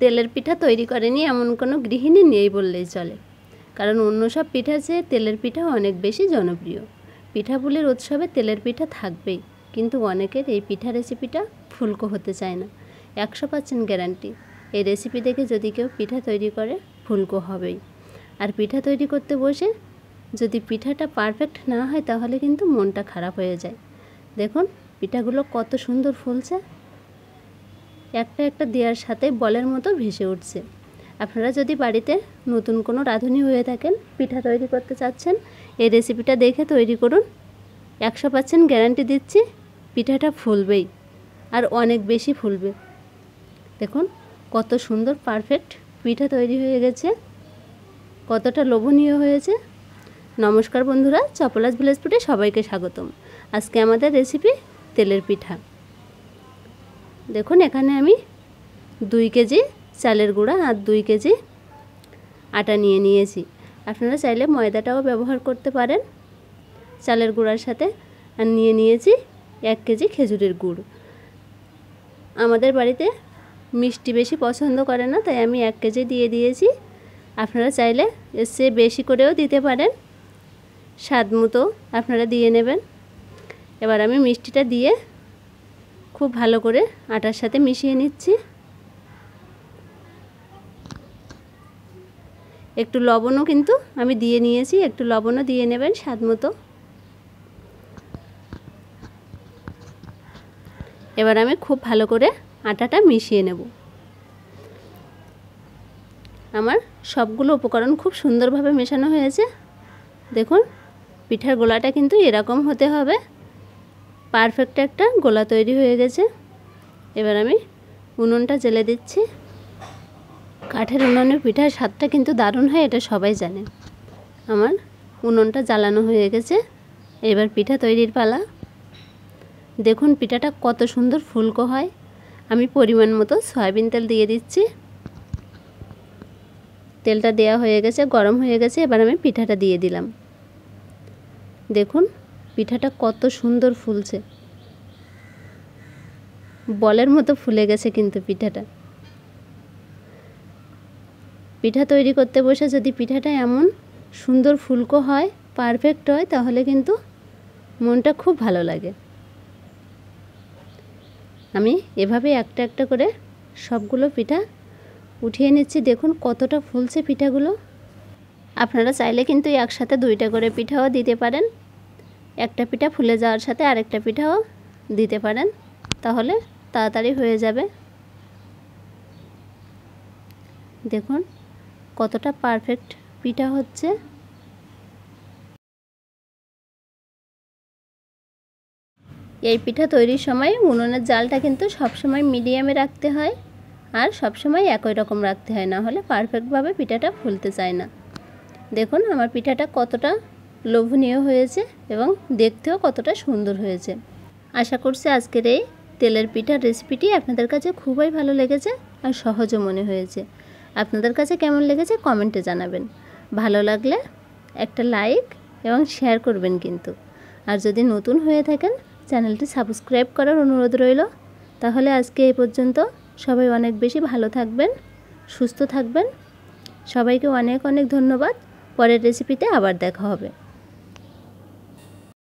তেলের পিঠা তৈরি করেনি এমন কোনো গৃহিণী নেই বললেই চলে, কারণ অন্য সব পিঠার চেয়ে তেলের পিঠা অনেক বেশি জনপ্রিয়। পিঠাপুলির উৎসবে তেলের পিঠা থাকবেই, কিন্তু অনেকের এই পিঠা রেসিপিটা ফুলকো হতে চায় না। 100% গ্যারান্টি, এই রেসিপি দেখে যদি কেউ পিঠা তৈরি করে ফুলকো হবেই। আর পিঠা তৈরি করতে বসে যদি পিঠাটা পারফেক্ট না হয় তাহলে কিন্তু মনটা খারাপ হয়ে যায়। দেখুন পিঠাগুলো কত সুন্দর ফুলছে, একটা একটা দেওয়ার সাথে বলের মতো ভেসে উঠছে। আপনারা যদি বাড়িতে নতুন কোনো রাঁধুনি হয়ে থাকেন, পিঠা তৈরি করতে চাচ্ছেন, এই রেসিপিটা দেখে তৈরি করুন। 100% গ্যারান্টি দিচ্ছি, পিঠাটা ফুলবেই আর অনেক বেশি ফুলবে। দেখুন কত সুন্দর পারফেক্ট পিঠা তৈরি হয়ে গেছে, কতটা লোভনীয় হয়েছে। নমস্কার বন্ধুরা, চপলাস ভিলেজ ফুডে সবাইকে স্বাগতম। আজকে আমাদের রেসিপি তেলের পিঠা। দেখুন এখানে আমি 2 কেজি চালের গুঁড়া আর 2 কেজি আটা নিয়ে নিয়েছি। আপনারা চাইলে ময়দাটাও ব্যবহার করতে পারেন চালের গুঁড়ার সাথে। আর নিয়ে নিয়েছি 1 কেজি খেজুরের গুড়। আমাদের বাড়িতে মিষ্টি বেশি পছন্দ করে না, তাই আমি 1 কেজি দিয়ে দিয়েছি। আপনারা চাইলে এর চেয়ে বেশি করেও দিতে পারেন, স্বাদ মতো আপনারা দিয়ে নেবেন। এবার আমি মিষ্টিটা দিয়ে খুব ভালো করে আটার সাথে মিশিয়ে নিচ্ছি। একটু লবণও কিন্তু আমি দিয়ে নিয়েছি, একটু লবণও দিয়ে নেবেন স্বাদ মতো। এবার আমি খুব ভালো করে আটাটা মিশিয়ে নেব। আমার সবগুলো উপকরণ খুব সুন্দরভাবে মেশানো হয়েছে। দেখুন পিঠার গোলাটা কিন্তু এরকম হতে হবে, পারফেক্ট একটা গোলা তৈরি হয়ে গেছে। এবার আমি উনুনটা জ্বেলে দিচ্ছি। কাঠের উনুনে পিঠার স্বাদটা কিন্তু দারুণ হয়, এটা সবাই জানে। আমার উনুনটা জ্বালানো হয়ে গেছে, এবার পিঠা তৈরির পালা। দেখুন পিঠাটা কত সুন্দর ফুলকো হয়। আমি পরিমাণ মতো সয়াবিন তেল দিয়ে দিচ্ছি। তেলটা দেওয়া হয়ে গেছে, গরম হয়ে গেছে। এবার আমি পিঠাটা দিয়ে দিলাম। দেখুন পিঠাটা কত সুন্দর ফুলছে, বলের মতো ফুলে গেছে কিন্তু পিঠাটা। পিঠা তৈরি করতে বসে যদি পিঠাটা এমন সুন্দর ফুলকো হয়, পারফেক্ট হয়, তাহলে কিন্তু মনটা খুব ভালো লাগে। আমি এভাবে একটা একটা করে সবগুলো পিঠা উঠিয়ে নিচ্ছি। দেখুন কতটা ফুলছে পিঠাগুলো। আপনারা চাইলে কিন্তু একসাথে 2টা করে পিঠাও দিতে পারেন। একটা পিঠা ফুলে যাওয়ার সাথে আরেকটা পিঠাও দিতে পারেন, তাহলে তাড়াতাড়ি হয়ে যাবে। দেখুন কতটা পারফেক্ট পিঠা হচ্ছে। এই পিঠা তৈরির সময় উনুনের জালটা কিন্তু সবসময় মিডিয়ামে রাখতে হয়, আর সবসময় একই রকম রাখতে হয়, না হলে পারফেক্টভাবে পিঠাটা ফুলতে চায় না। দেখুন আমার পিঠাটা কতটা লোভনীয় হয়েছে এবং দেখতেও কতটা সুন্দর হয়েছে। আশা করছি আজকের এই তেলের পিঠার রেসিপিটি আপনাদের কাছে খুবই ভালো লেগেছে আর সহজও মনে হয়েছে। আপনাদের কাছে কেমন লেগেছে কমেন্টে জানাবেন। ভালো লাগলে একটা লাইক এবং শেয়ার করবেন কিন্তু। আর যদি নতুন হয়ে থাকেন চ্যানেলটি সাবস্ক্রাইব করার অনুরোধ রইল। তাহলে আজকে এই পর্যন্ত। সবাই অনেক বেশি ভালো থাকবেন, সুস্থ থাকবেন। সবাইকে অনেক অনেক ধন্যবাদ। পরের রেসিপিতে আবার দেখা হবে।